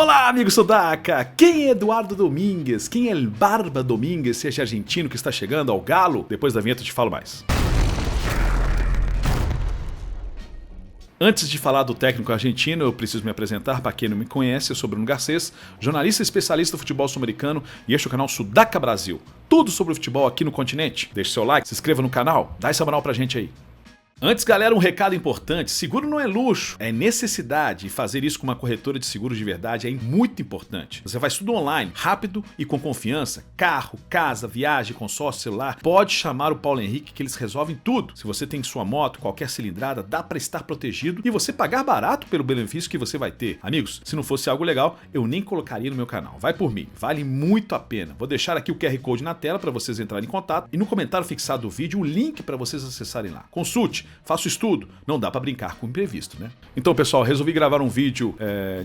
Olá, amigo Sudaca! Quem é Eduardo Domingues? Quem é Barba Domingues, esse argentino que está chegando ao Galo? Depois da vinheta eu te falo mais. Antes de falar do técnico argentino, eu preciso me apresentar. Para quem não me conhece, eu sou Bruno Garcês, jornalista especialista do futebol sul-americano e este é o canal Sudaca Brasil. Tudo sobre o futebol aqui no continente. Deixe seu like, se inscreva no canal, dá essa moral pra gente aí. Antes, galera, um recado importante. Seguro não é luxo, é necessidade. E fazer isso com uma corretora de seguros de verdade é muito importante. Você faz tudo online, rápido e com confiança. Carro, casa, viagem, consórcio, celular. Pode chamar o Paulo Henrique que eles resolvem tudo. Se você tem sua moto, qualquer cilindrada, dá para estar protegido e você pagar barato pelo benefício que você vai ter. Amigos, se não fosse algo legal, eu nem colocaria no meu canal. Vai por mim, vale muito a pena. Vou deixar aqui o QR Code na tela para vocês entrarem em contato e no comentário fixado do vídeo o link para vocês acessarem lá. Consulte. Faço estudo, não dá pra brincar com o imprevisto, né? Então, pessoal, resolvi gravar um vídeo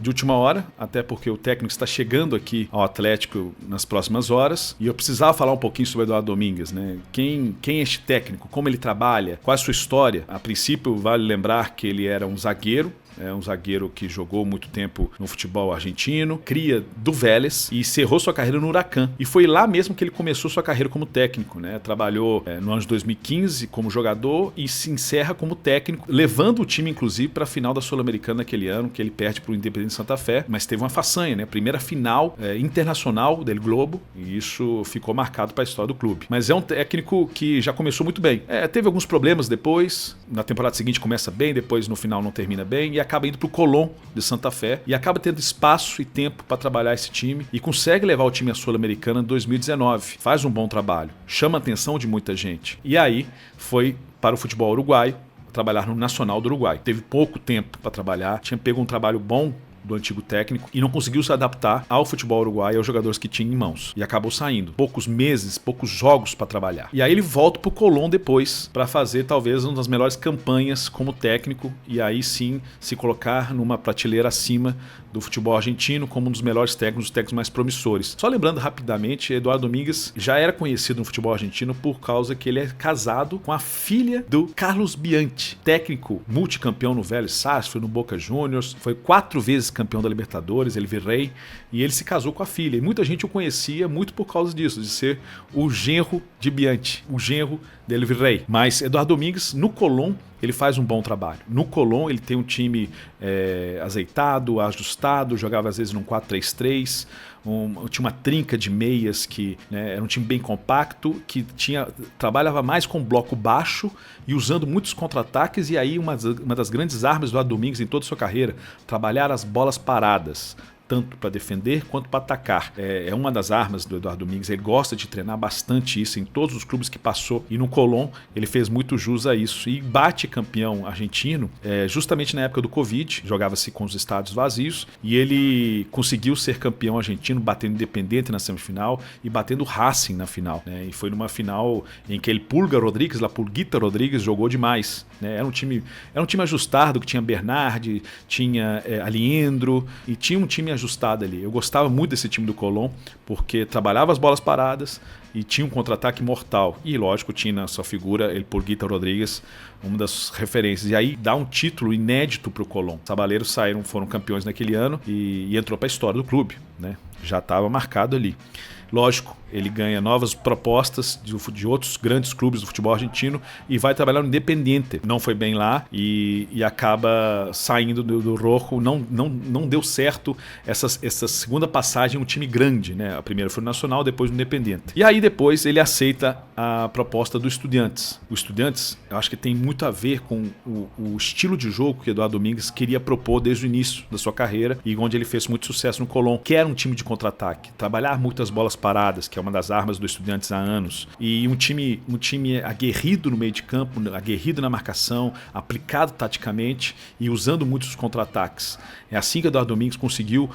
de última hora, até porque o técnico está chegando aqui ao Atlético nas próximas horas, e eu precisava falar um pouquinho sobre o Eduardo Domingues, né? Quem é este técnico, como ele trabalha, qual é a sua história. A princípio, vale lembrar que ele era um zagueiro, um zagueiro que jogou muito tempo no futebol argentino, cria do Vélez e encerrou sua carreira no Huracan. E foi lá mesmo que ele começou sua carreira como técnico, né? Trabalhou no ano de 2015 como jogador e se encerra como técnico, levando o time, inclusive, para a final da Sul-Americana naquele ano, que ele perde para o Independiente Santa Fé, mas teve uma façanha, né? Primeira final internacional del Globo, e isso ficou marcado para a história do clube. Mas é um técnico que já começou muito bem. Teve alguns problemas depois, na temporada seguinte começa bem, depois no final não termina bem, e acaba indo pro Colón de Santa Fé e acaba tendo espaço e tempo para trabalhar esse time e consegue levar o time à Sul-Americana em 2019. Faz um bom trabalho, chama a atenção de muita gente. E aí foi para o futebol uruguaio, trabalhar no Nacional do Uruguai. Teve pouco tempo para trabalhar, tinha pego um trabalho bom do antigo técnico e não conseguiu se adaptar ao futebol uruguaio e aos jogadores que tinha em mãos. E acabou saindo. Poucos meses, poucos jogos para trabalhar. E aí ele volta pro Colón depois para fazer talvez uma das melhores campanhas como técnico e aí sim se colocar numa prateleira acima do futebol argentino como um dos melhores técnicos, os técnicos mais promissores. Só lembrando rapidamente, Eduardo Domingues já era conhecido no futebol argentino por causa que ele é casado com a filha do Carlos Bianchi, técnico multicampeão no Vélez Sarsfield, no Boca Juniors, foi 4 vezes campeão da Libertadores, ele virrei, e ele se casou com a filha. E muita gente o conhecia muito por causa disso, de ser o genro de Bianchi, o genro dele virrei. Mas Eduardo Domingues, no Colón, ele faz um bom trabalho. No Colón, ele tem um time azeitado, ajustado, jogava às vezes num 4-3-3, tinha uma trinca de meias que era um time bem compacto, que trabalhava mais com bloco baixo e usando muitos contra-ataques, e aí uma das grandes armas do Eduardo Domingues em toda a sua carreira, trabalhar as bolas paradas, tanto para defender quanto para atacar. É uma das armas do Eduardo Domingues, ele gosta de treinar bastante isso em todos os clubes que passou, e no Colón ele fez muito jus a isso, e bate campeão argentino justamente na época do Covid, jogava-se com os estádios vazios, e ele conseguiu ser campeão argentino, batendo Independiente na semifinal e batendo Racing na final, né? E foi numa final em que ele Pulguita Rodrigues jogou demais, né? Era um time ajustado, que tinha Bernardi, tinha Aliendro, e tinha um time ajustado ali. Eu gostava muito desse time do Colón, porque trabalhava as bolas paradas e tinha um contra-ataque mortal. E lógico, tinha na sua figura ele Pulguita Rodrigues, uma das referências. E aí dá um título inédito para o Colón. Os sabaleiros foram campeões naquele ano e entrou para a história do clube, né? Já estava marcado ali. Lógico, ele ganha novas propostas de outros grandes clubes do futebol argentino e vai trabalhar no Independiente. Não foi bem lá e acaba saindo do Rojo. Não deu certo essa segunda passagem, um time grande, né? A primeira foi no Nacional, depois no Independiente. E aí depois ele aceita a proposta do Estudiantes. O Estudiantes, eu acho que tem muito a ver com o estilo de jogo que Eduardo Domingues queria propor desde o início da sua carreira e onde ele fez muito sucesso no Colón, que era um time de contra-ataque, trabalhar muitas bolas paradas, que é uma das armas do Estudiantes há anos, e um time aguerrido no meio de campo, aguerrido na marcação, aplicado taticamente e usando muitos contra-ataques. É assim que Eduardo Domingues conseguiu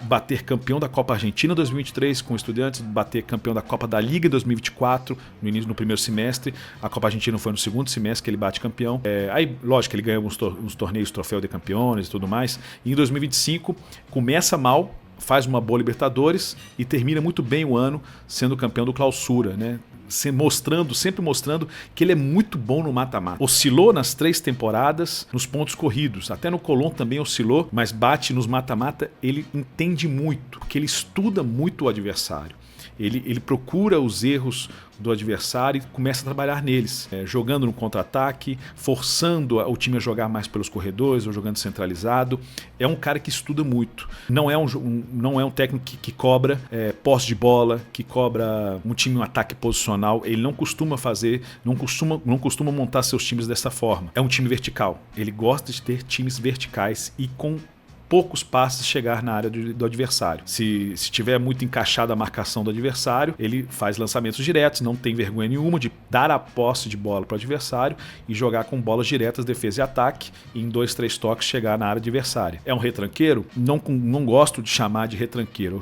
bater campeão da Copa Argentina 2023 com o Estudiantes, bater campeão da Copa da Liga em 2024, no primeiro semestre. A Copa Argentina foi no segundo semestre que ele bate campeão. Aí, lógico, ele ganha alguns torneios, troféu de campeões e tudo mais. E em 2025 começa mal, faz uma boa Libertadores e termina muito bem o ano sendo campeão do Clausura, né? sempre mostrando que ele é muito bom no mata-mata. Oscilou nas 3 temporadas nos pontos corridos, até no Colón também oscilou, mas bate nos mata-mata, ele entende muito, porque ele estuda muito o adversário. Ele procura os erros do adversário e começa a trabalhar neles, jogando no contra-ataque, forçando o time a jogar mais pelos corredores ou jogando centralizado. É um cara que estuda muito. Não é um técnico que cobra posse de bola, que cobra um time um ataque posicional. Ele não costuma costuma montar seus times dessa forma. É um time vertical. Ele gosta de ter times verticais e com poucos passes chegar na área do adversário. Se tiver muito encaixada a marcação do adversário, ele faz lançamentos diretos, não tem vergonha nenhuma de dar a posse de bola para o adversário e jogar com bolas diretas, defesa e ataque, e em 2, 3 toques chegar na área adversária. É um retranqueiro? Não gosto de chamar de retranqueiro,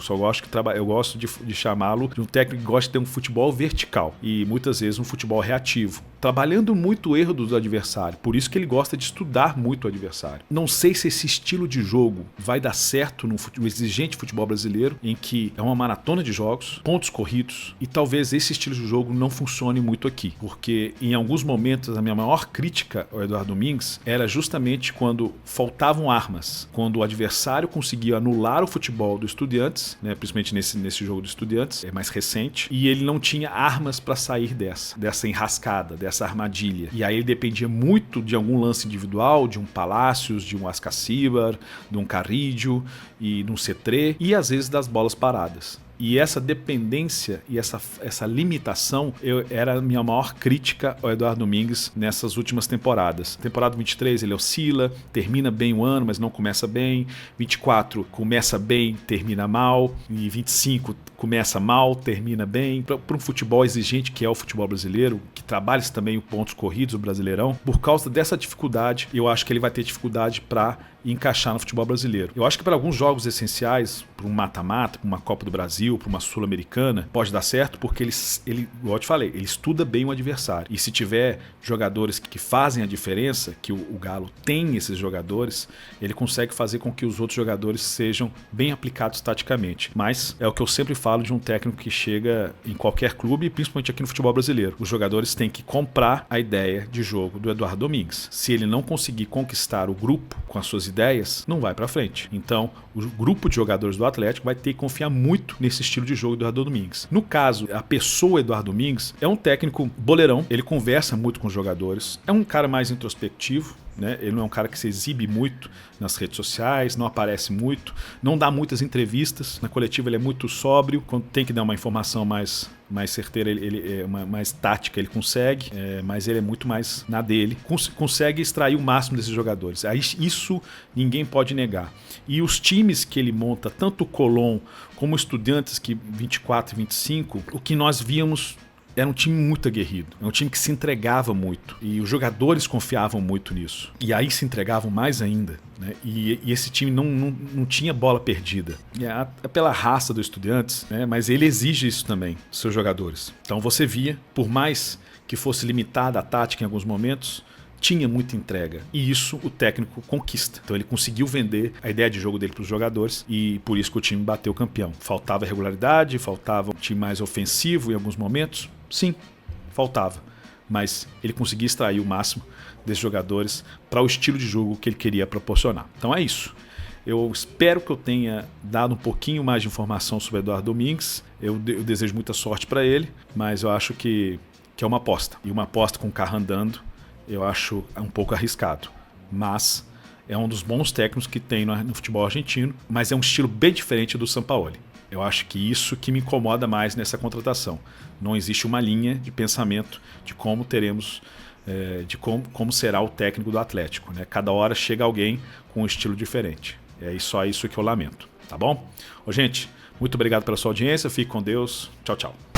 eu gosto de chamá-lo de um técnico que gosta de ter um futebol vertical e muitas vezes um futebol reativo, trabalhando muito o erro do adversário. Por isso que ele gosta de estudar muito o adversário. Não sei se esse estilo de jogo vai dar certo no exigente futebol brasileiro, em que é uma maratona de jogos, pontos corridos, e talvez esse estilo de jogo não funcione muito aqui, porque em alguns momentos a minha maior crítica ao Eduardo Domingues era justamente quando faltavam armas, quando o adversário conseguia anular o futebol do Estudiantes, né, principalmente nesse jogo do Estudiantes, é mais recente, e ele não tinha armas para sair dessa enrascada, dessa armadilha. E aí ele dependia muito de algum lance individual, de um Palácios, de um Ascacibar, de um Carrídio e num Cetré, e às vezes das bolas paradas. E essa dependência e essa limitação era a minha maior crítica ao Eduardo Domingues nessas últimas temporadas. Temporada 23 ele oscila, termina bem o ano, mas não começa bem. 24 começa bem, termina mal. E 25 começa mal, termina bem. Para um futebol exigente que é o futebol brasileiro, que trabalha também os pontos corridos, o Brasileirão, por causa dessa dificuldade, eu acho que ele vai ter dificuldade para encaixar no futebol brasileiro. Eu acho que para alguns jogos essenciais, para um mata-mata, para uma Copa do Brasil, para uma Sul-Americana, pode dar certo porque ele, igual eu te falei, ele estuda bem o adversário. E se tiver jogadores que fazem a diferença, que o Galo tem esses jogadores, ele consegue fazer com que os outros jogadores sejam bem aplicados taticamente. Mas é o que eu sempre falo de um técnico que chega em qualquer clube, principalmente aqui no futebol brasileiro. Os jogadores têm que comprar a ideia de jogo do Eduardo Domingues. Se ele não conseguir conquistar o grupo com as suas ideias, não vai para frente. Então, o grupo de jogadores do Atlético vai ter que confiar muito nesse estilo de jogo do Eduardo Domingues. No caso, a pessoa Eduardo Domingues é um técnico boleirão, ele conversa muito com os jogadores, é um cara mais introspectivo, né? Ele não é um cara que se exibe muito nas redes sociais, não aparece muito, não dá muitas entrevistas. Na coletiva ele é muito sóbrio, quando tem que dar uma informação mais certeira, ele é mais tática, ele consegue, mas ele é muito mais na dele. Consegue extrair o máximo desses jogadores. Aí, isso ninguém pode negar. E os times que ele monta, tanto o Colón como o Estudiantes, que 24 e 25, o que nós víamos era um time muito aguerrido, é um time que se entregava muito e os jogadores confiavam muito nisso. E aí se entregavam mais ainda, né? E esse time não tinha bola perdida. É pela raça do Estudiantes, né? Mas ele exige isso também dos seus jogadores. Então você via, por mais que fosse limitada a tática em alguns momentos, tinha muita entrega. E isso o técnico conquista. Então ele conseguiu vender a ideia de jogo dele para os jogadores e por isso que o time bateu campeão. Faltava regularidade, faltava um time mais ofensivo em alguns momentos. Sim, faltava. Mas ele conseguia extrair o máximo desses jogadores para o estilo de jogo que ele queria proporcionar. Então é isso. Eu espero que eu tenha dado um pouquinho mais de informação sobre Eduardo Domingues. Eu desejo muita sorte para ele, mas eu acho que é uma aposta. E uma aposta com o carro andando, eu acho um pouco arriscado. Mas é um dos bons técnicos que tem no futebol argentino, mas é um estilo bem diferente do Sampaoli. Eu acho que isso que me incomoda mais nessa contratação. Não existe uma linha de pensamento de como teremos, de como será o técnico do Atlético, né? Cada hora chega alguém com um estilo diferente. É só isso que eu lamento, tá bom? Gente, muito obrigado pela sua audiência, fique com Deus, tchau, tchau.